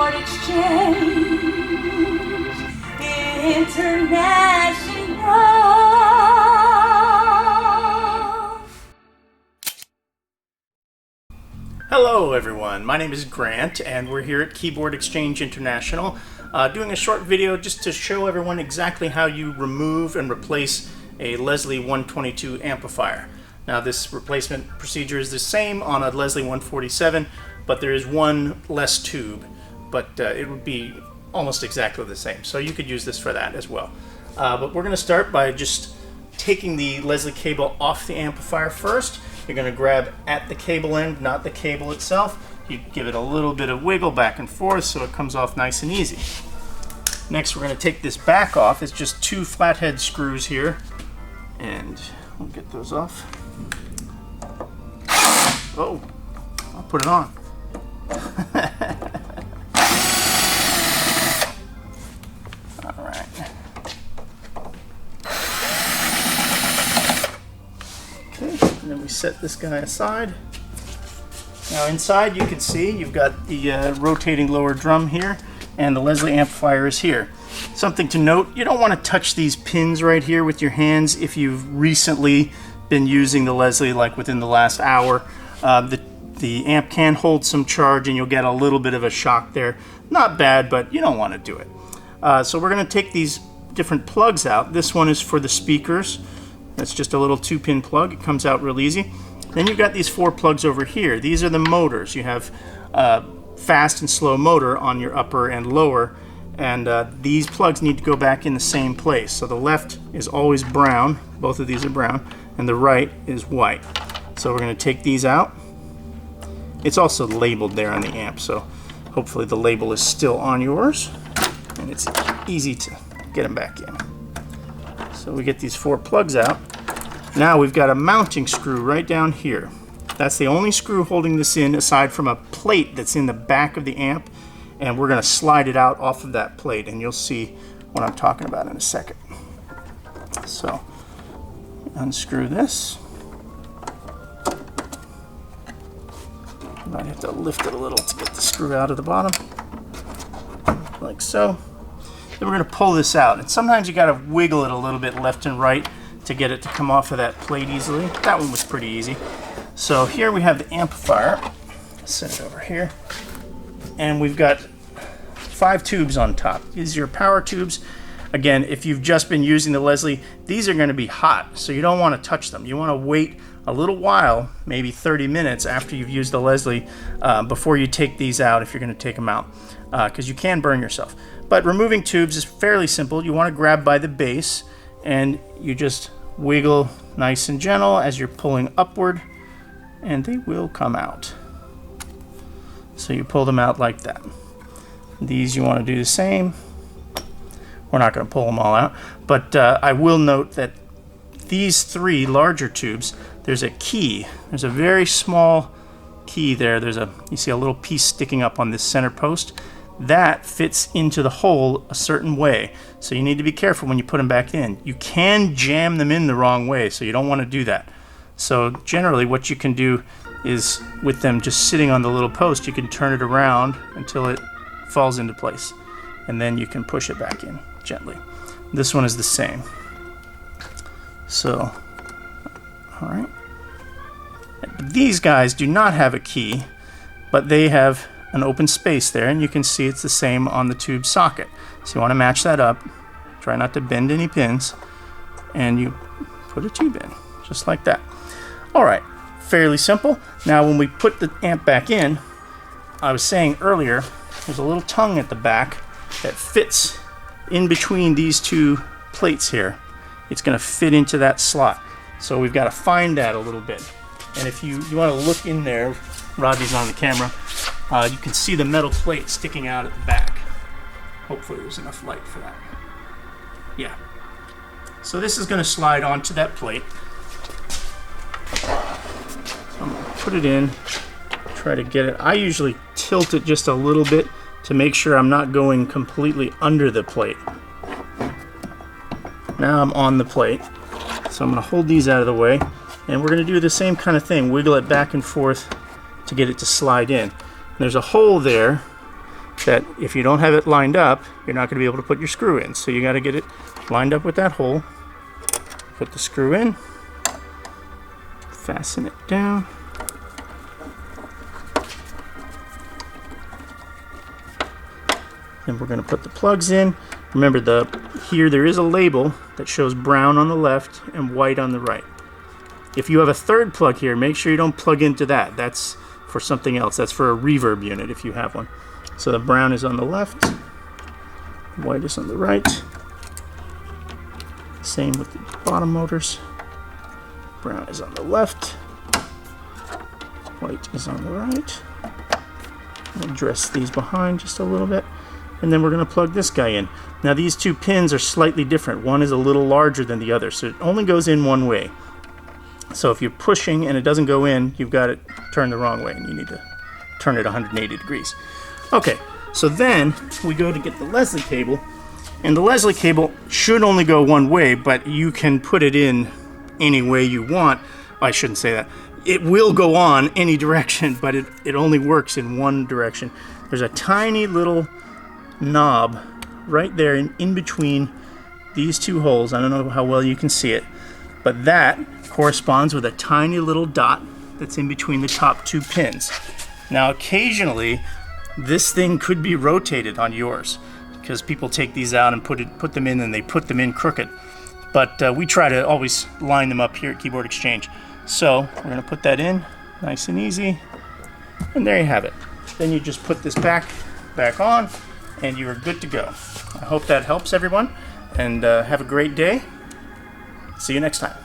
Keyboard Exchange International. Hello everyone, my name is Grant and we're here at Keyboard Exchange International doing a short video just to show everyone exactly how you remove and replace a Leslie 122 amplifier. Now this replacement procedure is the same on a Leslie 147, but there is one less tube, but it would be almost exactly the same. So you could use this for that as well. But we're going to start by just taking the Leslie cable off the amplifier first. You're going to grab at the cable end, not the cable itself. You give it a little bit of wiggle back and forth so it comes off nice and easy. Next we're going to take this back off. It's just two flathead screws here, and we'll get those off. Oh, I'll put it on. All right. Okay, and then we set this guy aside. Now inside you can see you've got the rotating lower drum here, and the Leslie amplifier is here. Something to note, you don't want to touch these pins right here with your hands if you've recently been using the Leslie, like within the last hour. The amp can hold some charge and you'll get a little bit of a shock there. Not bad, but you don't want to do it. So we're going to take these different plugs out. This one is for the speakers. That's just a little 2-pin plug. It comes out real easy. Then you've got these 4 plugs over here. These are the motors. You have fast and slow motor on your upper and lower, and these plugs need to go back in the same place. So the left is always brown, both of these are brown, and the right is white. So we're going to take these out. It's also labeled there on the amp, so hopefully the label is still on yours, and it's easy to get them back in. So we get these 4 plugs out. Now we've got a mounting screw right down here. That's the only screw holding this in, aside from a plate that's in the back of the amp, and we're going to slide it out off of that plate, and you'll see what I'm talking about in a second. So unscrew this. Might have to lift it a little to get the screw out of the bottom, like so. Then we're going to pull this out, and sometimes you got to wiggle it a little bit left and right to get it to come off of that plate easily. That one was pretty easy. So here we have the amplifier. Set it over here, and we've got 5 tubes on top. These are your power tubes. Again, if you've just been using the Leslie, these are going to be hot, so you don't want to touch them. You want to wait a little while, maybe 30 minutes after you've used the Leslie, before you take these out, if you're going to take them out, because you can burn yourself. But removing tubes is fairly simple. You want to grab by the base, and you just wiggle nice and gentle as you're pulling upward, and they will come out. So you pull them out like that. These you want to do the same. We're not going to pull them all out, but I will note that these 3 larger tubes, there's a key. There's a very small key there. You see a little piece sticking up on this center post. That fits into the hole a certain way, so you need to be careful when you put them back in. You can jam them in the wrong way, so you don't want to do that. So generally what you can do is, with them just sitting on the little post, you can turn it around until it falls into place, and then you can push it back in gently. This one is the same. So, all right. These guys do not have a key, but they have an open space there, and you can see it's the same on the tube socket. So you want to match that up. Try not to bend any pins, and you put a tube in, just like that. All right, fairly simple. Now when we put the amp back in, I was saying earlier, there's a little tongue at the back that fits in between these 2 plates here. It's going to fit into that slot. So we've got to find that a little bit. And if you want to look in there, Rodney's on the camera, you can see the metal plate sticking out at the back. Hopefully there's enough light for that. Yeah. So this is going to slide onto that plate. I'm going to put it in, try to get it. I usually tilt it just a little bit to make sure I'm not going completely under the plate. Now I'm on the plate, so I'm going to hold these out of the way, and we're going to do the same kind of thing, wiggle it back and forth to get it to slide in. There's a hole there that if you don't have it lined up, you're not going to be able to put your screw in. So you got to get it lined up with that hole. Put the screw in, fasten it down. Then we're going to put the plugs in. Remember, here there is a label that shows brown on the left and white on the right. If you have a third plug here, make sure you don't plug into that. That's for something else. That's for a reverb unit if you have one. So the brown is on the left, white is on the right. Same with the bottom motors. Brown is on the left, white is on the right. I'll dress these behind just a little bit. And then we're going to plug this guy in. Now these two pins are slightly different. One is a little larger than the other, so it only goes in one way. So if you're pushing and it doesn't go in, you've got it turned the wrong way, and you need to turn it 180 degrees. Okay, so then we go to get the Leslie cable, and the Leslie cable should only go one way, but you can put it in any way you want. I shouldn't say that. It will go on any direction, but it only works in one direction. There's a tiny little knob right there in between these two holes. I don't know how well you can see it, but that corresponds with a tiny little dot that's in between the top two pins. Now occasionally this thing could be rotated on yours because people take these out and put them in, and they put them in crooked, but we try to always line them up here at Keyboard Exchange. So we're going to put that in nice and easy, and there you have it. Then you just put this back on and you are good to go. I hope that helps everyone, and have a great day. See you next time.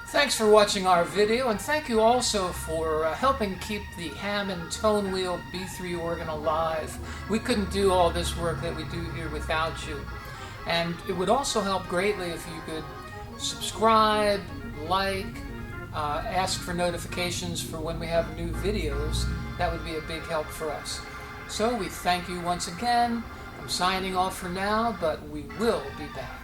Thanks for watching our video, and thank you also for helping keep the Hammond Tone Wheel B3 organ alive. We couldn't do all this work that we do here without you. And it would also help greatly if you could subscribe, like, ask for notifications for when we have new videos. That would be a big help for us. So we thank you once again. I'm signing off for now, but we will be back.